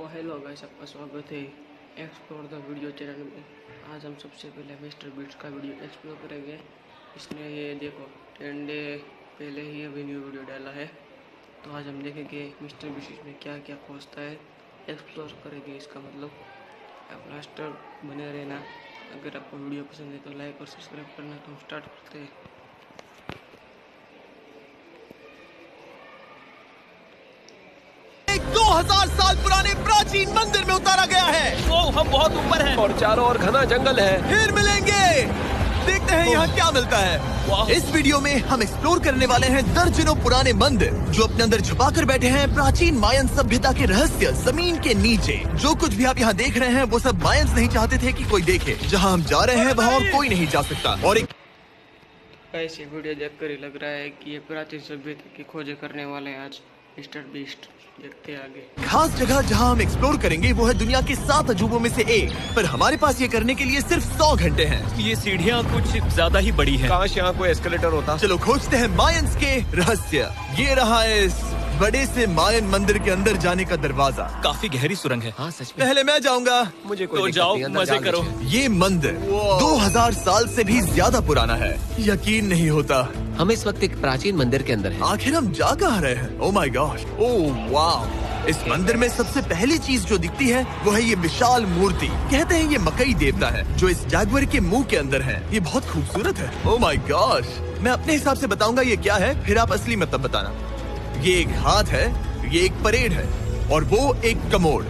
Hello guys, आपका स्वागत है एक्सप्लोर द वीडियो चैनल में। आज हम सबसे पहले मिस्टर बीस्ट का वीडियो एक्सप्लोर करेंगे। इसने ये देखो 10 डे पहले ही अभी न्यू वीडियो डाला है, तो आज हम देखेंगे मिस्टर बीस्ट में क्या क्या खोजता है, एक्सप्लोर करेंगे। इसका मतलब आप लास्ट तक बने रहना। अगर आपको वीडियो पसंद है तो लाइक और सब्सक्राइब करना। तो हम स्टार्ट करते हैं। 2000 साल पुराने प्राचीन मंदिर में उतारा गया है। वो हम बहुत ऊपर हैं और चारों ओर घना जंगल है। फिर मिलेंगे, देखते हैं यहाँ क्या मिलता है। इस वीडियो में हम एक्सप्लोर करने वाले हैं दर्जनों पुराने मंदिर जो अपने अंदर छुपा कर बैठे हैं प्राचीन मायन सभ्यता के रहस्य जमीन के नीचे। जो कुछ भी आप यहाँ देख रहे हैं वो सब मायंस नहीं चाहते थे कि कोई देखे। जहाँ हम जा रहे हैं वहाँ और कोई नहीं जा सकता। और एक ऐसे वीडियो देखकर ही लग रहा है कि ये प्राचीन सभ्यता की खोजें करने वाले हैं आज मिस्टर बीस्ट। देखते हैं आगे। खास जगह जहाँ हम एक्सप्लोर करेंगे वो है दुनिया के 7 अजूबों में से एक, पर हमारे पास ये करने के लिए सिर्फ 100 घंटे हैं। ये सीढ़ियाँ कुछ ज्यादा ही बड़ी हैं। काश यहाँ कोई एस्केलेटर होता। चलो खोजते हैं मायंस के रहस्य। ये रहा है इस बड़े से मायन मंदिर के अंदर जाने का दरवाजा। काफी गहरी सुरंग है। हाँ सच में। पहले मैं जाऊंगा। मुझे कोई तो दिक्कत जाओ, नहीं, अंदर मजे जान करो। दीजिए। ये मंदिर 2000 साल से भी ज्यादा पुराना है। यकीन नहीं होता। हम इस वक्त एक प्राचीन मंदिर के अंदर हैं। आखिर हम जा कहाँ रहे हैं? ओह माय गॉड, ओह वाह। इस मंदिर में सबसे पहली चीज जो दिखती है वो है ये विशाल मूर्ति। कहते हैं ये मकई देवता है जो इस जैगुआर के मुंह के अंदर है। ये बहुत खूबसूरत है। ओह माय गॉड, मैं अपने हिसाब से बताऊंगा ये क्या है, फिर आप असली मतलब बताना। ये एक हाथ है, ये एक परेड है और वो एक कमोड।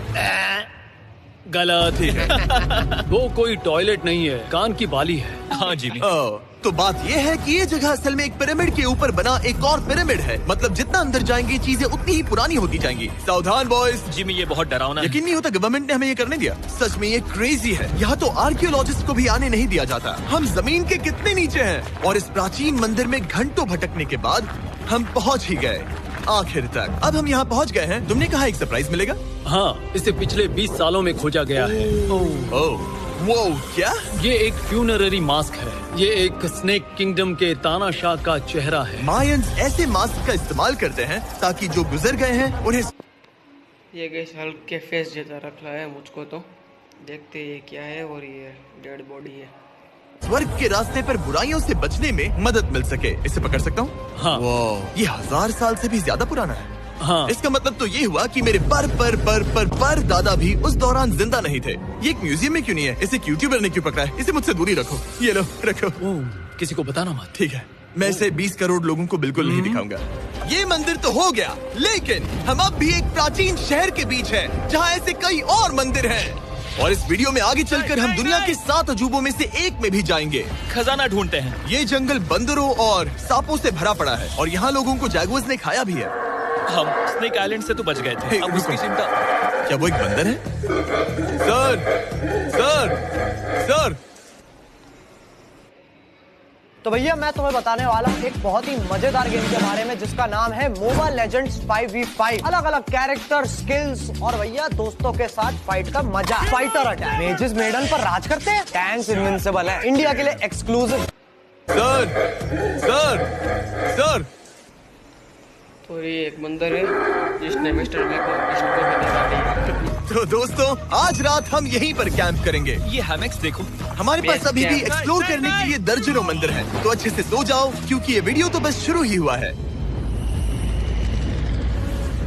गलत ठीक है। वो कोई टॉयलेट नहीं है, कान की बाली है। हाँ जिमी। तो बात ये है कि ये जगह असल में एक पिरामिड के ऊपर बना एक और पिरामिड है। मतलब जितना अंदर जाएंगे चीजें उतनी ही पुरानी होती जाएंगी। सावधान बॉयज। जिमी ये बहुत डरावना है। यकीन नहीं होता गवर्नमेंट ने हमें ये करने दिया। सच में ये क्रेजी है। यहाँ तो आर्कियोलॉजिस्ट को भी आने नहीं दिया जाता। हम जमीन के कितने नीचे हैं और इस प्राचीन मंदिर में घंटों भटकने के बाद हम पहुँच ही गए आखिर तक। अब हम यहाँ पहुँच गए हैं। तुमने कहा एक सरप्राइज मिलेगा। हाँ, इसे पिछले 20 सालों में खोजा गया है। ओह वो क्या? ये एक फ्यूनररी मास्क है। ये एक स्नेक किंगडम के तानाशाह का चेहरा है। मायंस ऐसे मास्क का इस्तेमाल करते हैं ताकि जो गुजर गए हैं उन्हें। ये गैस हल्के फेस जैसा रखा है मुझको, तो देखते हैं ये क्या है। और ये डेड बॉडी है। स्वर्ग के रास्ते पर बुराइयों से बचने में मदद मिल सके। इसे पकड़ सकता हूँ? हाँ। ये 1000 साल से भी ज्यादा पुराना है। हाँ। इसका मतलब तो ये हुआ कि मेरे पर दादा भी उस दौरान जिंदा नहीं थे। ये एक म्यूजियम में क्यों नहीं है? इसे यूट्यूबर ने क्यों पकड़ा है? इसे मुझसे दूरी रखो। ये लो रखो। किसी को बताना मत। ठीक है, मैं इसे 20 करोड़ लोगों को बिल्कुल नहीं दिखाऊंगा। ये मंदिर तो हो गया, लेकिन हम अब भी एक प्राचीन शहर के बीच हैं, जहाँ ऐसे कई और मंदिर हैं। और इस वीडियो में आगे चलकर हम दुनिया के 7 अजूबों में से एक में भी जाएंगे। खजाना ढूंढते हैं। ये जंगल बंदरों और सांपों से भरा पड़ा है और यहाँ लोगों को जैगुआर्स ने खाया भी है। हम स्नेक आइलैंड से तो बच गए थे। हे, अब रुको। उसकी चिंता। क्या वो एक बंदर है? Sir, sir, sir. तो भैया मैं तुम्हें बताने वाला हूँ एक बहुत ही मजेदार गेम के बारे में जिसका नाम है मोबाइल लेजेंड्स 5v5। अलग अलग कैरेक्टर, स्किल्स और भैया दोस्तों के साथ फाइट का मजा। फाइटर अटैक, मेजेस मेडन पर राज करते हैं, टैंक्स इनविंसिबल है, इंडिया के लिए एक्सक्लूसिव। Sir, sir, sir. तो ये एक मंदिर है जिसने मिस्टर बी को इसको भी दिखा दी। तो दोस्तों आज रात हम यहीं पर कैंप करेंगे। ये हैमेक्स देखो। हमारे पास अभी भी एक्सप्लोर करने के लिए दर्जनों मंदिर हैं, तो अच्छे से सो जाओ क्योंकि ये वीडियो तो बस शुरू ही हुआ है।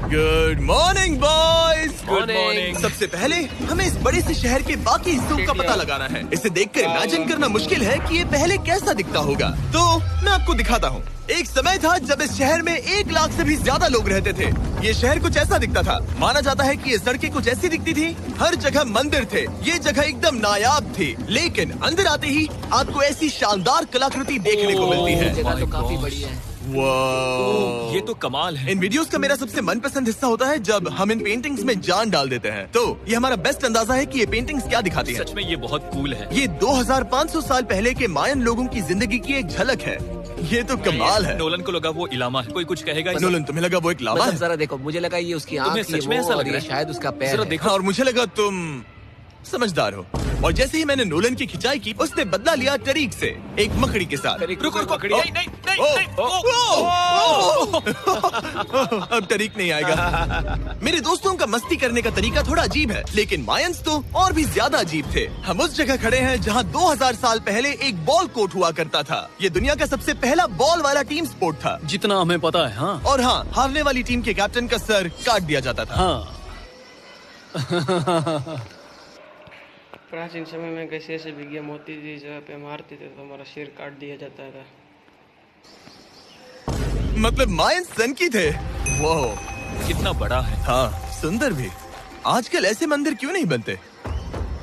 Good morning boys. Good morning. सबसे पहले हमें इस बड़े से शहर के बाकी हिस्सों का पता लगाना है। इसे देखकर इमेजिन करना मुश्किल है कि ये पहले कैसा दिखता होगा। तो मैं आपको दिखाता हूँ। एक समय था जब इस शहर में 1 लाख से भी ज्यादा लोग रहते थे। ये शहर कुछ ऐसा दिखता था। माना जाता है कि ये सड़कें कुछ ऐसी दिखती थी। हर जगह मंदिर थे। ये जगह एकदम नायाब थी, लेकिन अंदर आते ही आपको ऐसी शानदार कलाकृति देखने को मिलती है। जगह तो काफी बड़ी है। वाह, ये तो कमाल है। इन वीडियोस का मेरा सबसे मनपसंद हिस्सा होता है जब हम इन पेंटिंग्स में जान डाल देते हैं। तो ये हमारा बेस्ट अंदाजा है कि ये पेंटिंग्स क्या दिखाती हैं। सच में ये बहुत कूल है। ये 2500 साल पहले के मायन लोगों की जिंदगी की एक झलक है। ये तो कमाल है। नोलन को लगा वो इलामा है। कोई कुछ कहेगा इसे? नोलन, तुम्हें लगा वो एक लावा मतलब है? जरा देखो, मुझे लगा ये उसकी तुम्हें आँख, ये सच में वो, ऐसा और लग ये रहा है? शायद उसका पैर जरा है। देखो। और मुझे लगा तुम समझदार हो। और जैसे ही मैंने नोलन की खिंचाई की, उसने बदला लिया टरीक से, एक मकड़ी के साथ। रुको रुको, नहीं नहीं नहीं अब टरीक नहीं आएगा। मेरे दोस्तों का मस्ती करने का तरीका थोड़ा अजीब है, लेकिन मायंस तो और भी ज्यादा अजीब थे। हम उस जगह खड़े हैं जहां 2000 साल पहले एक बॉल कोर्ट हुआ करता था। ये दुनिया का सबसे पहला बॉल वाला टीम स्पोर्ट था। जितना हमें पता है। हाँ और हाँ, हारने वाली टीम के कैप्टन का सर काट दिया जाता था। हाँ। प्राचीन समय में कैसे ऐसे भी गेम होती थी, जहाँ पे मारते थे तो हमारा सिर काट दिया जाता था। मतलब मायंस सन की थे वो। कितना बड़ा है। हाँ, सुंदर भी। आजकल ऐसे मंदिर क्यों नहीं बनते?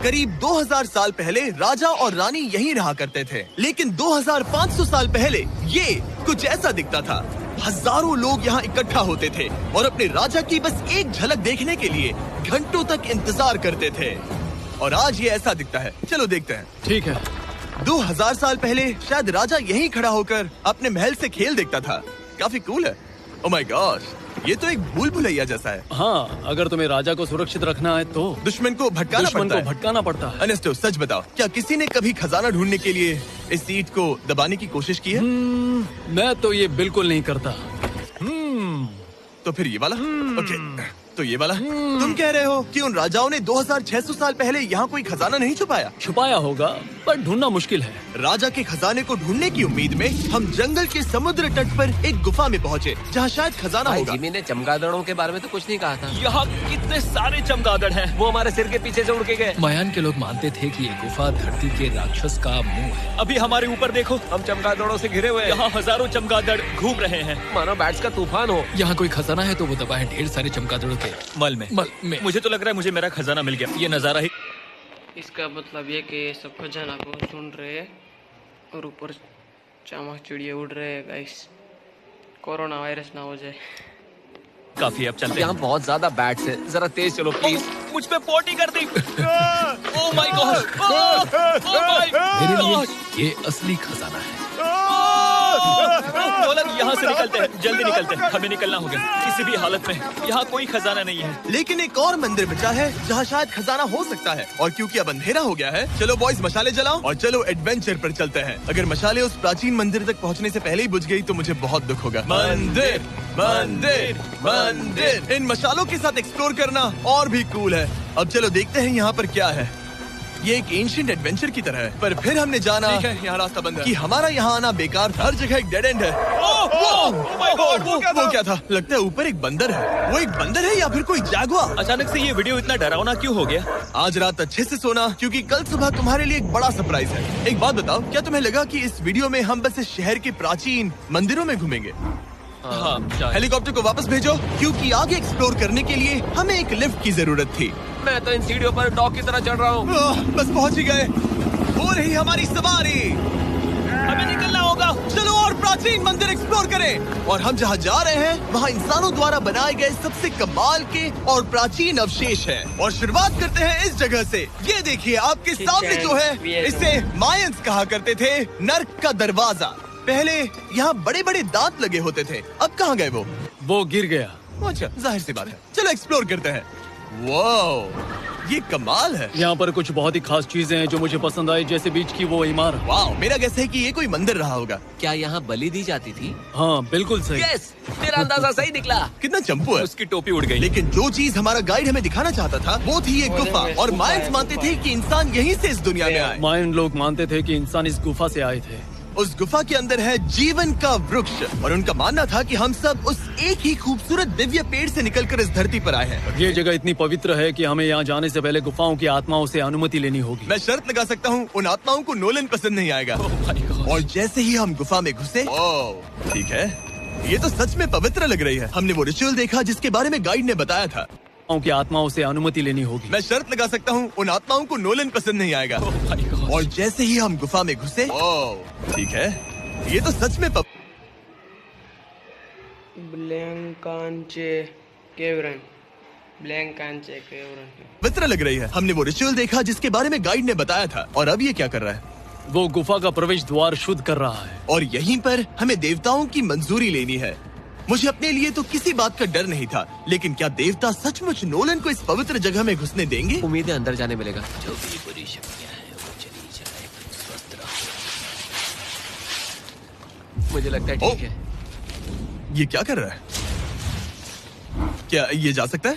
करीब 2000 साल पहले राजा और रानी यहीं रहा करते थे, लेकिन 2500 साल पहले ये कुछ ऐसा दिखता था। हजारों लोग यहाँ इकट्ठा होते थे और अपने राजा की बस एक झलक देखने के लिए घंटों तक इंतजार करते थे। और आज ये ऐसा दिखता है। चलो देखते हैं। ठीक है। 2000 साल पहले शायद राजा यहीं खड़ा होकर अपने महल से खेल देखता था। काफी कूल है। ओह माय गॉड, ये तो एक भूल भुलैया जैसा है। हाँ, अगर तुम्हें राजा को सुरक्षित रखना है तो दुश्मन को भटकाना पड़ता है। अनेस्टो, सच बताओ, क्या किसी ने कभी खजाना ढूंढने के लिए इस सीट को दबाने की कोशिश की है? मैं तो ये बिल्कुल नहीं करता। तो फिर ये वाला? ओके, तो ये वाला? तुम कह रहे हो कि उन राजाओं ने 2600 साल पहले यहाँ कोई खजाना नहीं छुपाया होगा, पर ढूंढना मुश्किल है। राजा के खजाने को ढूंढने की उम्मीद में हम जंगल के समुद्र तट पर एक गुफा में पहुँचे, जहाँ शायद खजाना होगा। जिमी ने चमगादड़ों के बारे में तो कुछ नहीं कहा था। यहाँ कितने सारे चमगादड़ हैं। वो हमारे सिर के पीछे से उड़ के गए। मायान के लोग मानते थे कि ये गुफा धरती के राक्षस का मुंह है। अभी हमारे ऊपर देखो, हम चमगादड़ों से घिरे हुए हैं। यहाँ हजारों चमगादड़ घूम रहे हैं, मानो बैट्स का तूफान हो। यहाँ कोई खजाना है तो वो दबा है ढेर सारे चमगादड़ों के मल में। मुझे तो लग रहा है मुझे मेरा खजाना मिल गया। ये नजारा ही। इसका मतलब ये कि ये सब खजाना को सुन रहे हैं और ऊपर चामक चिड़िया उड़ रहे हैं। गाइस, कोरोना वायरस ना हो जाए। काफी, अब चलते यहाँ हैं। बहुत ज्यादा बैट्स है, जरा तेज चलो प्लीज। मुझ पे पोटी कर दी। Oh my god, oh my मेरे लिए गॉड। ये असली खजाना है। नोलन, यहाँ से निकलते हैं, जल्दी निकलते हैं, हमें निकलना होगा किसी भी हालत में। यहाँ कोई खजाना नहीं है। लेकिन एक और मंदिर बचा है जहाँ शायद खजाना हो सकता है। और क्योंकि अब अंधेरा हो गया है, चलो बॉयज मशाले जलाओ और चलो एडवेंचर पर चलते हैं। अगर मशाले उस प्राचीन मंदिर तक पहुँचने से पहले ही बुझ गई तो मुझे बहुत दुख होगा। मंदिर मंदिर मंदिर, इन मशालों के साथ एक्सप्लोर करना और भी कूल है। अब चलो देखते हैं यहाँ पर क्या है। ये एक एंशिएंट एडवेंचर की तरह है, पर फिर हमने जाना ठीक है, यहाँ रास्ता बंद है। कि हमारा यहाँ आना बेकार था। हर जगह एक डेड एंड है। वो क्या था? लगता है ऊपर एक बंदर है। वो एक बंदर है या फिर कोई जागुआर? अचानक से ये वीडियो इतना डरावना क्यों हो गया? आज रात अच्छे से सोना, क्योंकि कल सुबह तुम्हारे लिए एक बड़ा सरप्राइज है। एक बात बताओ, क्या तुम्हें लगा कि इस वीडियो में हम बस इस शहर के प्राचीन मंदिरों में घूमेंगे? हाँ, शायद। हेलीकॉप्टर को वापस भेजो, क्योंकि आगे एक्सप्लोर करने के लिए हमें एक लिफ्ट की जरूरत थी। मैं तो इन सीढ़ियों पर डॉग की तरह चढ़ रहा हूँ। बस पहुंच ही गए। हो रही हमारी सवारी। हमें निकलना होगा। चलो और प्राचीन मंदिर एक्सप्लोर करें। और हम जहाँ जा रहे हैं वहाँ इंसानों द्वारा बनाए गए सबसे कमाल के और प्राचीन अवशेष हैं। और शुरुआत करते हैं इस जगह से। ये देखिए आपके सामने जो है, इसे मायंस कहा करते थे, नर्क का दरवाजा। पहले यहाँ बड़े बड़े दांत लगे होते थे, अब कहाँ गए वो गिर गया। अच्छा, जाहिर सी बात है। चलो एक्सप्लोर करते हैं। वाओ, ये कमाल है। यहाँ पर कुछ बहुत ही खास चीजें हैं जो मुझे पसंद आई, जैसे बीच की वो इमारत। वाओ, मेरा गैस है कि ये कोई मंदिर रहा होगा। क्या यहाँ बलि दी जाती थी? हाँ, बिल्कुल सही। यस, मेरा अंदाजा सही निकला। कितना चंपू है। उसकी टोपी उड़ गई। लेकिन जो चीज हमारा गाइड हमें दिखाना चाहता था वो थी ये गुफा। और मायंस मानते थे कि इंसान यहीं से इस दुनिया में आए। मायन लोग मानते थे कि इंसान इस गुफा से आए थे। उस गुफा के अंदर है जीवन का वृक्ष, और उनका मानना था कि हम सब उस एक ही खूबसूरत दिव्य पेड़ से निकलकर इस धरती पर आए हैं। ये जगह इतनी पवित्र है कि हमें यहाँ जाने से पहले गुफाओं की आत्माओं से अनुमति लेनी होगी। मैं शर्त लगा सकता हूँ उन आत्माओं को नोलन पसंद नहीं आएगा। और जैसे ही हम गुफा में घुसे, ठीक है, ये तो सच में पवित्र लग रही है। हमने वो रिचुअल देखा जिसके बारे में गाइड ने बताया था। की आत्माओं से अनुमति लेनी होगी। मैं शर्त लगा सकता हूँ उन आत्माओं को नोलन पसंद नहीं आएगा। और जैसे ही हम गुफा में घुसे, ठीक है, ये तो सच में पवित्र लग रही है। हमने वो रिचुअल देखा जिसके बारे में गाइड ने बताया था। और अब ये क्या कर रहा है? वो गुफा का प्रवेश द्वार शुद्ध कर रहा है। और यहीं पर हमें देवताओं की मंजूरी लेनी है। मुझे अपने लिए तो किसी बात का डर नहीं था, लेकिन क्या देवता सचमुच नोलन को इस पवित्र जगह में घुसने देंगे? उम्मीद है अंदर जाने मिलेगा। जो भी बुरी शक्तियां हैं वो चली जाए, स्वस्थ रहो। मुझे लगता है ओ! ठीक है। ये क्या कर रहा है? क्या ये जा सकता है?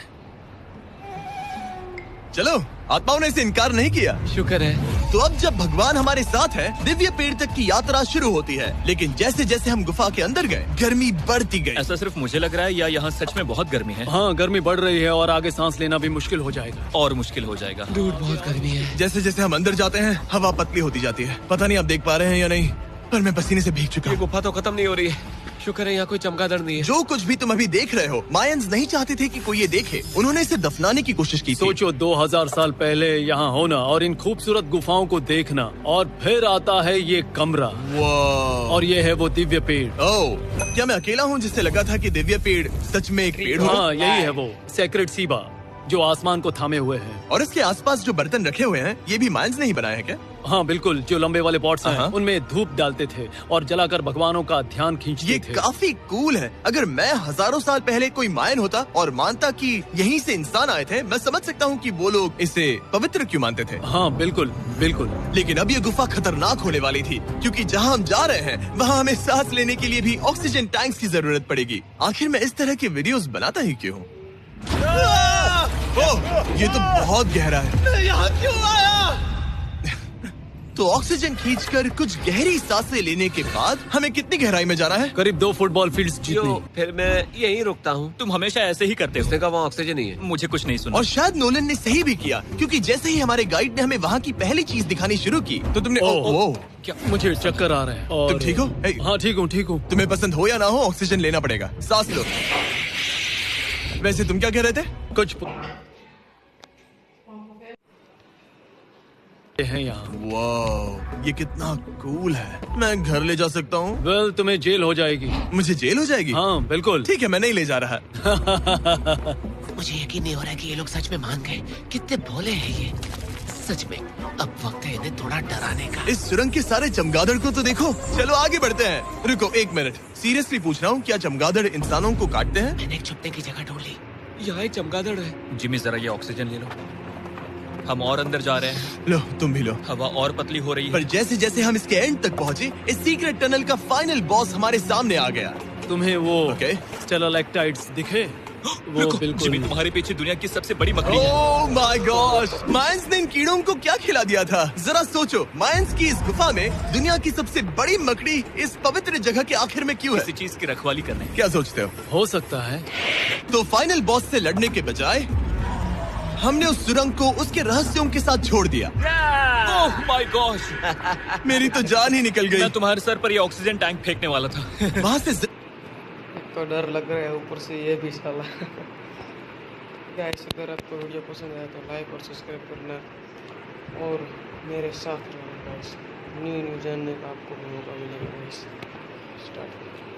चलो, आत्माओं ने इसे इनकार नहीं किया। शुक्र है। तो अब जब भगवान हमारे साथ है, दिव्य पेड़ तक की यात्रा शुरू होती है। लेकिन जैसे जैसे हम गुफा के अंदर गए, गर्मी बढ़ती गई। ऐसा सिर्फ मुझे लग रहा है या यहाँ सच में बहुत गर्मी है? हाँ, गर्मी बढ़ रही है और आगे सांस लेना भी मुश्किल हो जाएगा। और मुश्किल हो जाएगा। दूध बहुत गर्मी है। जैसे जैसे हम अंदर जाते हैं, हवा पतली होती जाती है। पता नहीं आप देख पा रहे हैं या नहीं, पर मैं पसीने से भीग चुका ये हूँ। गुफा तो खत्म नहीं हो रही है। शुक्र है यहाँ कोई चमगादड़ नहीं है। जो कुछ भी तुम अभी देख रहे हो, मायंस नहीं चाहते थे कि कोई ये देखे। उन्होंने इसे दफनाने की कोशिश की थी। सोचो 2000 साल पहले यहाँ होना और इन खूबसूरत गुफाओं को देखना, और फिर आता है ये कमरा, वाह। और ये है वो दिव्य पेड़। ओह, क्या मैं अकेला हूँ जिससे लगा था कि दिव्य पेड़ सच में एक पेड़ होगा? हाँ, यही है वो सेक्रेट सीबा जो आसमान को थामे हुए हैं। और इसके आसपास जो बर्तन रखे हुए हैं, ये भी मायंस ने ही बनाए हैं क्या? हाँ बिल्कुल, जो लंबे वाले पॉट्स हैं, हाँ। उनमें धूप डालते थे और जलाकर भगवानों का ध्यान खींचते ये थे। काफी कूल है। अगर मैं हजारों साल पहले कोई मायन होता और मानता कि यहीं से इंसान आए थे, मैं समझ सकता हूँ कि वो लोग इसे पवित्र क्यों मानते थे। हाँ बिल्कुल बिल्कुल। लेकिन अब ये गुफा खतरनाक होने वाली थी, क्योंकि जहाँ हम जा रहे हैं वहाँ हमें सांस लेने के लिए भी ऑक्सीजन टैंक्स की जरूरत पड़ेगी। आखिर मैं इस तरह के वीडियोस बनाता ही क्यों हूँ? ओह, ये तो बहुत गहरा है। मैं यहाँ क्यों आया? तो ऑक्सीजन खींचकर कुछ गहरी सांसें लेने के बाद हमें कितनी गहराई में जाना है? करीब 2 फुटबॉल फील्ड्स जितनी। जो फिर मैं यहीं रुकता हूँ। तुम हमेशा ऐसे ही करते हो। उसने कहा वहाँ ऑक्सीजन नहीं है। मुझे कुछ नहीं सुना। और शायद नोलन ने सही भी किया, क्योंकि जैसे ही हमारे गाइड ने हमें वहाँ की पहली चीज दिखानी शुरू की, तो तुमने ओह, क्या मुझे चक्कर आ रहे हैं। और तुम ठीक हो? हे। हाँ ठीक हूँ ठीक हूँ। तुम्हें पसंद हो या ना हो, ऑक्सीजन लेना पड़ेगा। सांस लो। वैसे तुम क्या कह रहे थे? कुछ हैं यहाँ। वाह, ये कितना कूल है। मैं घर ले जा सकता हूँ? वेल, तुम्हें जेल हो जाएगी। मुझे जेल हो जाएगी? हाँ बिल्कुल। ठीक है, मैं नहीं ले जा रहा। मुझे यकीन नहीं हो रहा है कि ये लोग सच में मान गए। कितने भोले हैं ये। सच में अब वक्त है इन्हें थोड़ा डराने का। इस सुरंग के सारे चमगादड़ को तो देखो। चलो आगे बढ़ते हैं। रुको 1 मिनट, सीरियसली पूछ रहा हूँ, क्या चमगादड़ इंसानों को काटते हैं? मैंने एक छुपने की जगह ढूंढ ली। यहाँ एक चमगादड़ है। जिमी जरा ये ऑक्सीजन ले लो। हम और अंदर जा रहे हैं। लो, तुम भी लो। हवा और पतली हो रही है। पर जैसे जैसे हम इसके एंड तक पहुँचे, इस सीक्रेट टनल का फाइनल बॉस हमारे सामने आ गया। तुम्हें वो ओके। स्टेलाक्टाइट्स दिखे? वो रुको, बिल्कुल। जिमी तुम्हारे पीछे दुनिया की सबसे बड़ी मकड़ी है। ओह माय गॉश, मायंस ने इन कीड़ों को क्या खिला दिया था? जरा सोचो, मायंस की इस गुफा में दुनिया की सबसे बड़ी मकड़ी इस पवित्र जगह के आखिर में क्यों है? किसी चीज की रखवाली करने। क्या सोचते हो? हो सकता है। तो फाइनल बॉस से लड़ने के बजाय हमने उस सुरंग को उसके रहस्यों के साथ छोड़ दिया। ओह माय गॉश, मेरी तो जान ही निकल गई। मैं तुम्हारे सर पर ये ऑक्सीजन टैंक फेंकने वाला था। वहाँ से तो डर लग रहा है, ऊपर से ये भी साला। गाइस, अगर आपको वीडियो पसंद आया तो लाइक और सब्सक्राइब करना और मेरे साथ रहना गाइस। न्यू जानने का आपको भी मौका मिलेगा गाइस। स्टार्ट।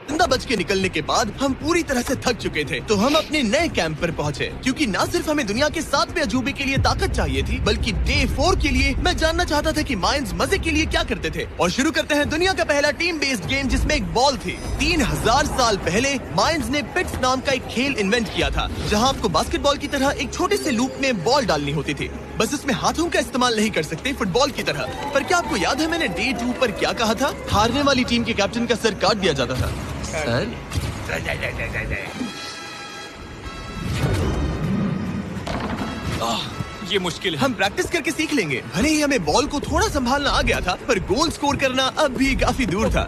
जिंदा बच के निकलने के बाद हम पूरी तरह से थक चुके थे, तो हम अपने नए कैंप पर पहुंचे, क्योंकि ना सिर्फ हमें दुनिया के 7वें अजूबे के लिए ताकत चाहिए थी, बल्कि डे 4 के लिए मैं जानना चाहता था कि मायंस मजे के लिए क्या करते थे। और शुरू करते हैं दुनिया का पहला टीम बेस्ड गेम, जिसमें एक बॉल थी। 3000 साल पहले मायंस ने पिट्स नाम का एक खेल इन्वेंट किया था, जहाँ आपको बास्केटबॉल की तरह एक छोटे से लूप में बॉल डालनी होती थी। बस इसमें हाथों का इस्तेमाल नहीं कर सकते फुटबॉल की तरह। पर क्या आपको याद है मैंने डे 2 पर क्या कहा था? हारने वाली टीम के कैप्टन का सर काट दिया जाता था। सर ये मुश्किल है। हम प्रैक्टिस करके सीख लेंगे। भले ही हमें बॉल को थोड़ा संभालना आ गया था, पर गोल स्कोर करना अब भी काफी दूर था।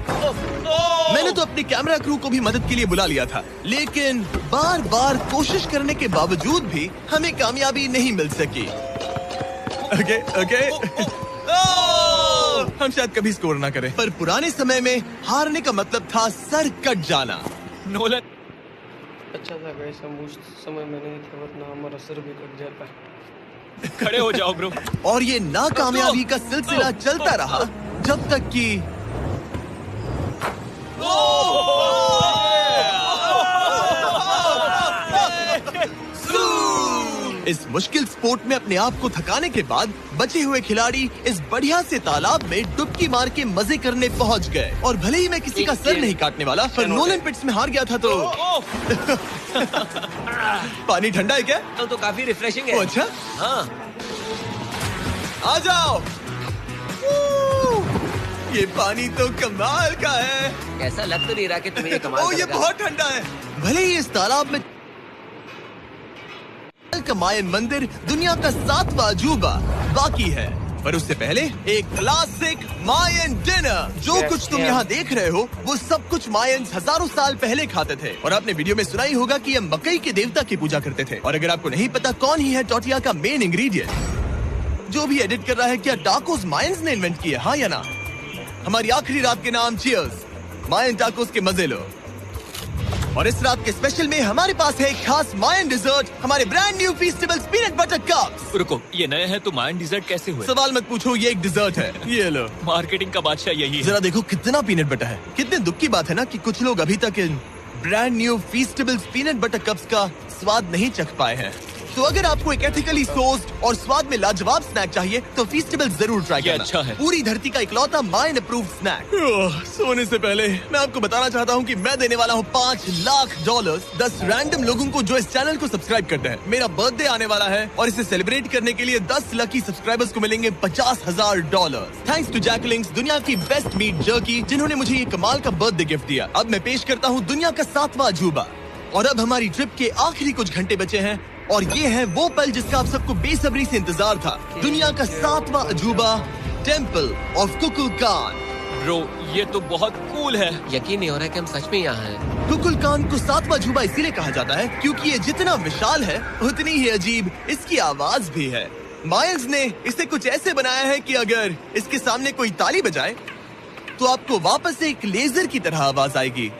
मैंने तो अपने कैमरा क्रू को भी मदद के लिए बुला लिया था, लेकिन बार बार कोशिश करने के बावजूद भी हमें कामयाबी नहीं मिल सकी। ओके ओके हम शायद कभी स्कोर ना करें, पर पुराने समय में हारने का मतलब था सर कट जाना। नोलन, अच्छा था गाइस, हम उस समय में नहीं थे, वरना हमारा सर भी कट जाता। खड़े हो जाओ ब्रो। और ये नाकामयाबी का सिलसिला चलता रहा जब तक कि इस मुश्किल स्पोर्ट में अपने आप को थकाने के बाद बचे हुए खिलाड़ी इस बढ़िया से तालाब में डुबकी मार के मजे करने पहुंच गए। और भले ही मैं किसी का सर नहीं काटने वाला, पर नोलन पिट्स में हार गया था तो पानी ठंडा है क्या? तो काफी रिफ्रेशिंग ओ, है। अच्छा, हाँ, आ जाओ। ये पानी तो कमाल का है। ऐसा लग तो नहीं रहा कि तुम्हें ये कमाल ओ, ये करेगा। बहुत ठंडा है। भले ही इस तालाब में का मायन मंदिर दुनिया का 7वां अजूबा बाकी है, पर उससे पहले एक क्लासिक मायन डिनर। जो कुछ तुम यहाँ देख रहे हो वो सब कुछ मायंस हजारों साल पहले खाते थे। और आपने वीडियो में सुना ही होगा कि ये मकई के देवता की पूजा करते थे। और अगर आपको नहीं पता कौन ही है टोटिया का मेन इंग्रेडिएंट, जो भी एडिट कर रहा है, क्या टाकोस मायंस ने इन्वेंट किया, हाँ या ना? हमारी आखिरी रात के नाम चीयर्स, मायन टाकोस के मजे लो। और इस रात के स्पेशल में हमारे पास है एक खास मायन डिजर्ट, हमारे brand new Feastables peanut butter cups. रुको, ये नए हैं तो मायन डिजर्ट कैसे हुए? सवाल मत पूछो, ये एक डिजर्ट है। ये लो। मार्केटिंग का बादशाह यही है। जरा देखो कितना पीनट बटर है। कितने दुख की बात है ना कि कुछ लोग अभी तक इन brand new Feastables peanut butter cups का स्वाद नहीं चख पाए हैं। तो अगर आपको एक एथिकली सोर्स्ड और स्वाद में लाजवाब स्नैक चाहिए तो फीस्टेबल जरूर ट्राई ये करना। अच्छा है। पूरी धरती का इकलौता मायन अप्रूव्ड स्नैक। सोने से पहले मैं आपको बताना चाहता हूँ कि मैं देने वाला हूँ $5 लाख 10 रैंडम लोगों को जो इस चैनल को सब्सक्राइब करते हैं। मेरा बर्थडे आने वाला है और इसे सेलिब्रेट करने के लिए 10 लकी सब्सक्राइबर्स को मिलेंगे $50,000। थैंक्स टू जैकलिंग्स, दुनिया की बेस्ट मीट जर्की, जिन्होंने मुझे ये कमाल का बर्थडे गिफ्ट दिया। अब मैं पेश करता हूँ दुनिया का 7वां अजूबा। और अब हमारी ट्रिप के आखिरी कुछ घंटे बचे हैं और ये है वो पल जिसका आप सबको बेसब्री से इंतजार था। दुनिया का 7वां अजूबा, टेम्पल ऑफ कुकुलकान। ब्रो, ये तो बहुत कूल है। यकीन नहीं हो रहा है कि हम सच में यहाँ हैं। कुकुलकान को 7वां अजूबा इसीलिए कहा जाता है क्योंकि ये जितना विशाल है उतनी ही अजीब इसकी आवाज भी है। मायंस ने इसे कुछ ऐसे बनाया है कि अगर इसके सामने कोई ताली बजाए तो आपको वापस से एक लेजर की तरह आवाज आएगी।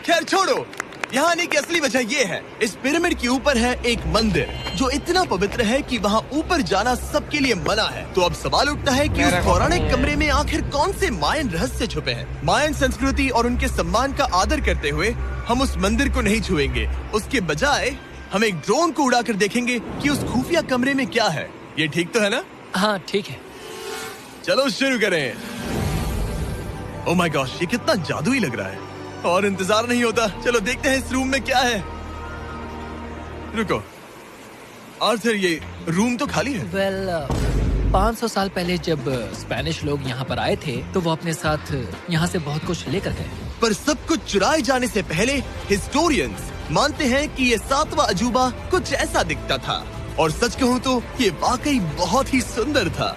खैर छोड़ो, यहाँ आने की असली वजह ये है, इस पिरामिड के ऊपर है एक मंदिर जो इतना पवित्र है कि वहाँ ऊपर जाना सबके लिए मना है। तो अब सवाल उठता है कि उस पौराणिक कमरे में आखिर कौन से मायन रहस्य छुपे हैं। मायन संस्कृति और उनके सम्मान का आदर करते हुए हम उस मंदिर को नहीं छुएंगे। उसके बजाय हम एक ड्रोन को उड़ाकर देखेंगे कि उस खुफिया कमरे में क्या है। ये ठीक तो है ना? हाँ ठीक है। चलो शुरू करें। ओह माय गॉश, ये कितना जादुई लग रहा है और इंतजार नहीं होता। चलो देखते हैं इस रूम में क्या है। रुको आर्थर, ये रूम तो खाली है। 500 साल पहले जब स्पेनिश लोग यहाँ पर आए थे तो वो अपने साथ यहाँ से बहुत कुछ लेकर गए। पर सब कुछ चुराए जाने से पहले हिस्टोरियंस मानते हैं कि ये 7वां अजूबा कुछ ऐसा दिखता था। और सच कहूँ तो ये वाकई बहुत ही सुंदर था।